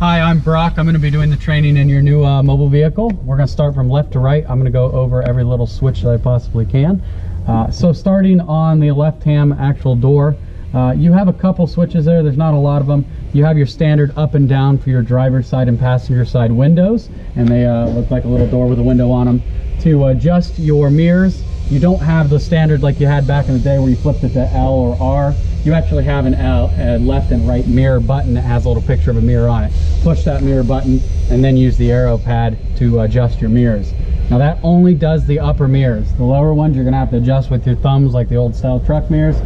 Hi, I'm Brock. I'm going to be doing the training in your new mobile vehicle. We're going to start from left to right. I'm going to go over every little switch that I possibly can. So starting on the left-hand actual door, you have a couple switches there. There's not a lot of them. You have your standard up and down for your driver's side and passenger side windows, and they look like a little door with a window on them. To adjust your mirrors, you don't have the standard like you had back in the day where you flipped it to L or R. You actually have a left and right mirror button that has a little picture of a mirror on it. Push that mirror button and then use the arrow pad to adjust your mirrors. Now that only does the upper mirrors. The lower ones you're going to have to adjust with your thumbs like the old style truck mirrors.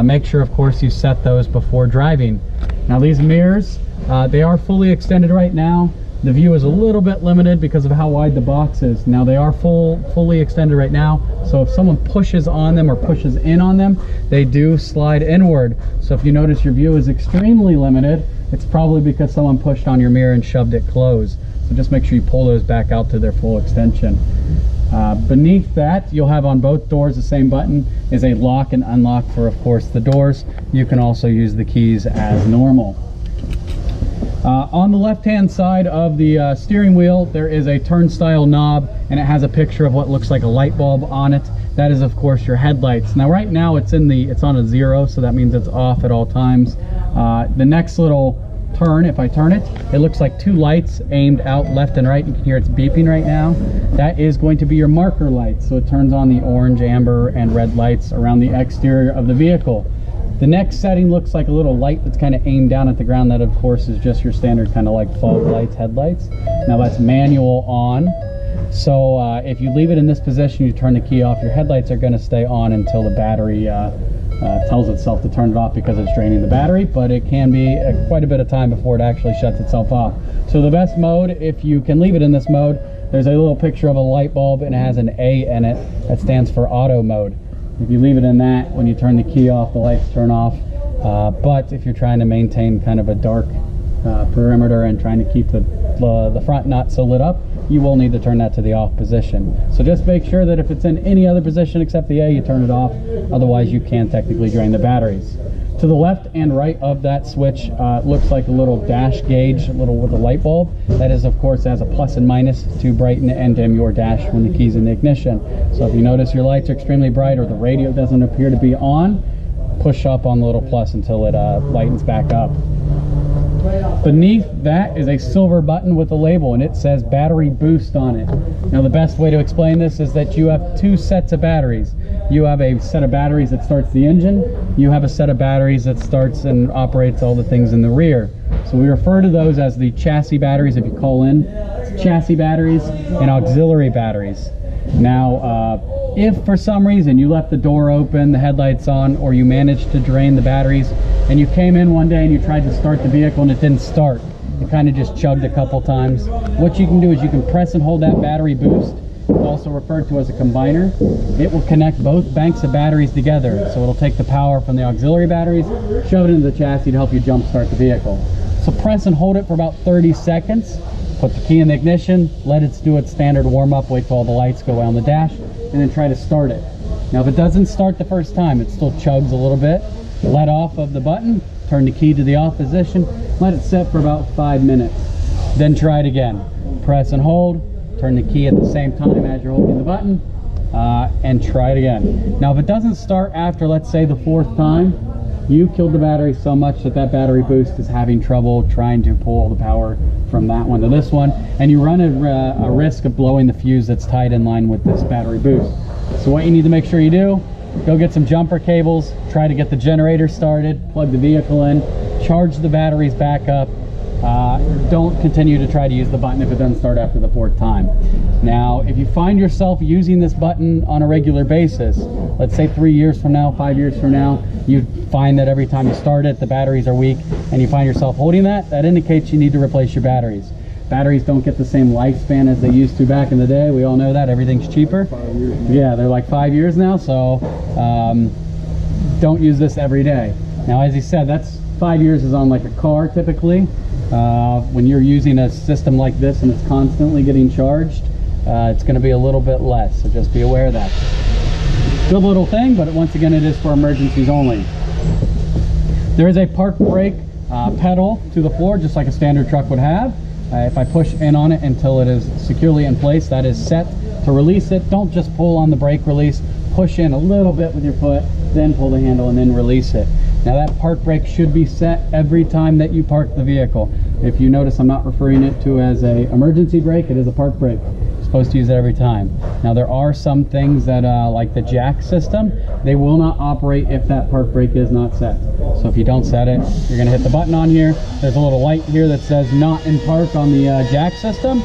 Make sure of course you set those before driving. Now these mirrors, they are fully extended right now. The view is a little bit limited because of how wide the box is. Now they are fully extended right now, so if someone pushes on them or pushes in on them, they do slide inward. So if you notice your view is extremely limited, it's probably because someone pushed on your mirror and shoved it closed. So just make sure you pull those back out to their full extension. Beneath that, you'll have on both doors the same button is a lock and unlock for, of course, the doors. You can also use the keys as normal. On the left-hand side of the steering wheel, there is a turnstile knob, and it has a picture of what looks like a light bulb on it. That is, of course, your headlights. Now, right now, it's on a 0, so that means it's off at all times. The next little turn, if I turn it, it looks like two lights aimed out left and right. You can hear it's beeping right now. That is going to be your marker lights, so it turns on the orange, amber, and red lights around the exterior of the vehicle. The next setting looks like a little light that's kind of aimed down at the ground. That, of course, is just your standard kind of like fog lights, headlights. Now that's manual on. So if you leave it in this position, you turn the key off, your headlights are going to stay on until the battery tells itself to turn it off because it's draining the battery, but it can be quite a bit of time before it actually shuts itself off. So the best mode, if you can leave it in this mode, there's a little picture of a light bulb and it has an A in it that stands for auto mode. If you leave it in that, when you turn the key off, the lights turn off. But if you're trying to maintain kind of a dark perimeter and trying to keep the front not so lit up, you will need to turn that to the off position. So just make sure that if it's in any other position except the A, you turn it off. Otherwise, you can technically drain the batteries. To the left and right of that switch looks like a little dash gauge, with a light bulb. That is, of course, has a plus and minus to brighten and dim your dash when the key's in the ignition. So if you notice your lights are extremely bright or the radio doesn't appear to be on, push up on the little plus until it lightens back up. Beneath that is a silver button with a label, and it says battery boost on it. Now the best way to explain this is that you have two sets of batteries. You have a set of batteries that starts the engine. You have a set of batteries that starts and operates all the things in the rear. So we refer to those as the chassis batteries. If you call in, it's chassis batteries and auxiliary batteries. Now, if for some reason you left the door open, the headlights on, or you managed to drain the batteries, and you came in one day and you tried to start the vehicle and it didn't start, it kind of just chugged a couple times, what you can do is you can press and hold that battery boost. It's also referred to as a combiner. It will connect both banks of batteries together. So it'll take the power from the auxiliary batteries, shove it into the chassis to help you jump start the vehicle. So press and hold it for about 30 seconds. Put the key in the ignition, let it do its standard warm-up, wait till all the lights go on the dash, and then try to start it. Now if it doesn't start the first time, it still chugs a little bit. Let off of the button, turn the key to the off position, let it set for about 5 minutes. Then try it again. Press and hold, turn the key at the same time as you're holding the button, and try it again. Now if it doesn't start after, let's say, the 4th time, you killed the battery so much that that battery boost is having trouble trying to pull all the power from that one to this one, and you run a risk of blowing the fuse that's tied in line with this battery boost. So what you need to make sure you do, go get some jumper cables, try to get the generator started, plug the vehicle in, charge the batteries back up. Don't continue to try to use the button if it doesn't start after the 4th time. Now, if you find yourself using this button on a regular basis, let's say 3 years from now, 5 years from now, you find that every time you start it, the batteries are weak, and you find yourself holding that indicates you need to replace your batteries. Batteries don't get the same lifespan as they used to back in the day. We all know that. Everything's cheaper. Yeah, they're like 5 years now, so don't use this every day. Now, as he said, that's 5 years is on like a car typically. When you're using a system like this and it's constantly getting charged, it's going to be a little bit less, so just be aware of that. Good little thing, but once again, it is for emergencies only. There is a park brake pedal to the floor just like a standard truck would have. If I push in on it until it is securely in place, that is set to release it. Don't just pull on the brake release. Push in a little bit with your foot, then pull the handle and then release it. Now that park brake should be set every time that you park the vehicle. If you notice, I'm not referring it to as a emergency brake, it is a park brake. You're supposed to use it every time. Now there are some things that like the jack system, they will not operate if that park brake is not set. So if you don't set it, you're gonna hit the button on here. There's a little light here that says not in park on the jack system,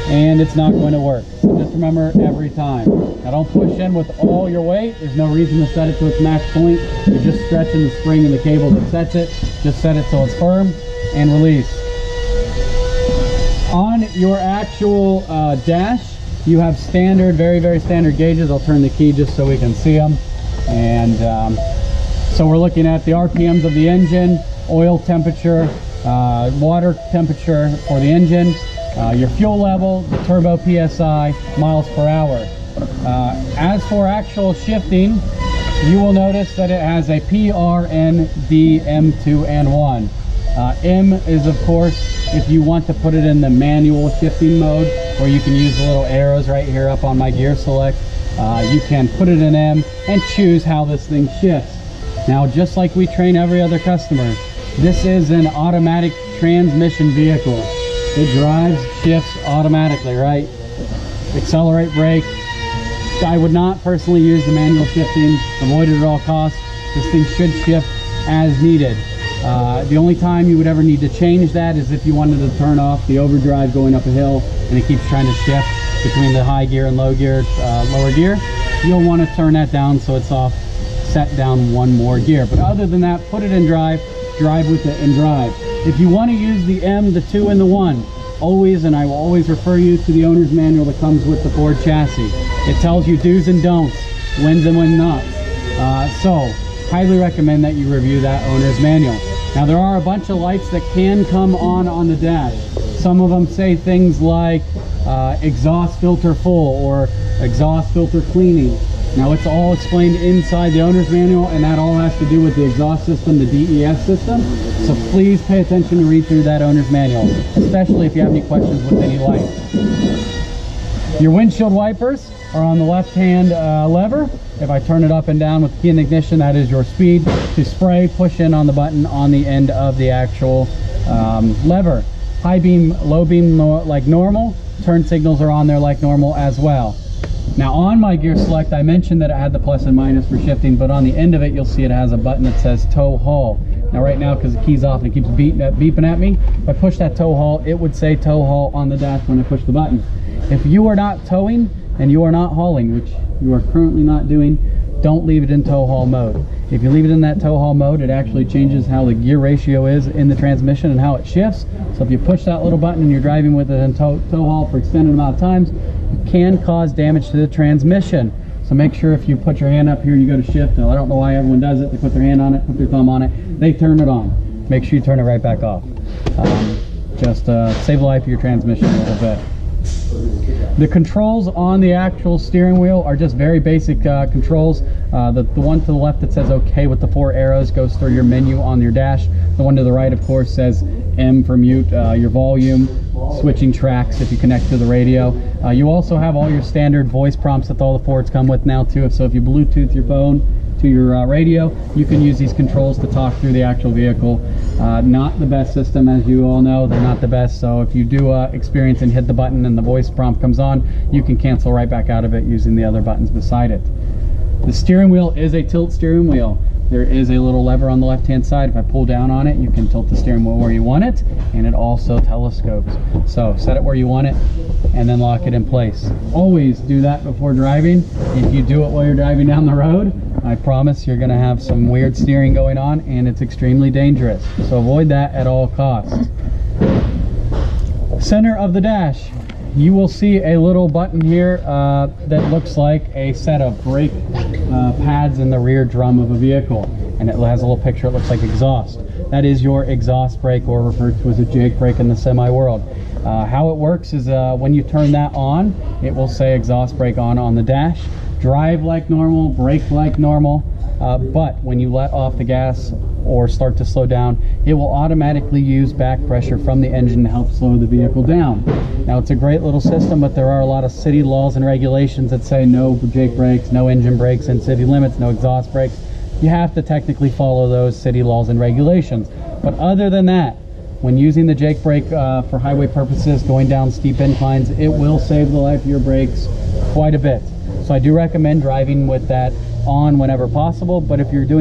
and it's not going to work. So just remember every time. Now don't push in with all your weight. There's no reason to set it to its max point. You're just stretching the spring and the cable that sets it. Just set it so it's firm and release. On your actual dash, you have standard, very, very standard gauges. I'll turn the key just so we can see them. And so we're looking at the RPMs of the engine, oil temperature, water temperature for the engine, your fuel level, the turbo PSI, miles per hour. As for actual shifting, you will notice that it has a P, R, N, D, M2, and 1. M is, of course, if you want to put it in the manual shifting mode, where you can use the little arrows right here up on my gear select. You can put it in M and choose how this thing shifts. Now, just like we train every other customer, this is an automatic transmission vehicle. It drives, shifts automatically, right? Accelerate, brake. I would not personally use the manual shifting. Avoid it at all costs. This thing should shift as needed. The only time you would ever need to change that is if you wanted to turn off the overdrive going up a hill and it keeps trying to shift between the high gear and low gear, lower gear. You'll want to turn that down so it's off, set down one more gear. But other than that, put it in drive, drive with it and drive. If you want to use the M, the 2, and the 1, always, and I will always refer you to the owner's manual that comes with the Ford chassis. It tells you do's and don'ts, when's and when not. So highly recommend that you review that owner's manual. Now there are a bunch of lights that can come on the dash. Some of them say things like exhaust filter full or exhaust filter cleaning. Now it's all explained inside the owner's manual, and that all has to do with the exhaust system, the DES system. So please pay attention and read through that owner's manual, especially if you have any questions with any lights. Your windshield wipers are on the left-hand lever. If I turn it up and down with the key in ignition, that is your speed to spray. Push in on the button on the end of the actual lever. High beam, low beam like normal. Turn signals are on there like normal as well. Now on my gear select, I mentioned that it had the plus and minus for shifting, but on the end of it, you'll see it has a button that says tow haul. Now right now, because the key's off and it keeps beeping at me, if I push that tow haul, it would say tow haul on the dash when I push the button. If you are not towing and you are not hauling, which you are currently not doing, don't leave it in tow haul mode. If you leave it in that tow haul mode, it actually changes how the gear ratio is in the transmission and how it shifts. So if you push that little button and you're driving with it in tow haul for extended amount of times, it can cause damage to the transmission. So make sure if you put your hand up here, you go to shift. Now, I don't know why everyone does it. They put their hand on it, put their thumb on it, they turn it on. Make sure you turn it right back off. Just save the life of your transmission a little bit. The controls on the actual steering wheel are just very basic controls. The one to the left that says OK with the 4 arrows goes through your menu on your dash. The one to the right, of course, says M for mute, your volume, switching tracks if you connect to the radio. You also have all your standard voice prompts that all the Fords come with now too. So if you Bluetooth your phone to your radio, you can use these controls to talk through the actual vehicle. Not the best system, as you all know. They're not the best, so if you do experience and hit the button and the voice prompt comes on, you can cancel right back out of it using the other buttons beside it. The steering wheel is a tilt steering wheel. There is a little lever on the left hand side. If I pull down on it, you can tilt the steering wheel where you want it, and it also telescopes. So set it where you want it and then lock it in place. Always do that before driving. If you do it while you're driving down the road, I promise you're going to have some weird steering going on, and it's extremely dangerous. So avoid that at all costs. Center of the dash, you will see a little button here that looks like a set of brake pads in the rear drum of a vehicle, and it has a little picture. It looks like exhaust. That is your exhaust brake, or referred to as a Jake brake in the semi world. How it works is when you turn that on, it will say exhaust brake on the dash. Drive like normal, brake like normal, but when you let off the gas or start to slow down, it will automatically use back pressure from the engine to help slow the vehicle down. Now, it's a great little system, but there are a lot of city laws and regulations that say no Jake brakes, no engine brakes in city limits, no exhaust brakes. You have to technically follow those city laws and regulations. But other than that, when using the Jake brake for highway purposes, going down steep inclines, it will save the life of your brakes quite a bit. So I do recommend driving with that on whenever possible, but if you're doing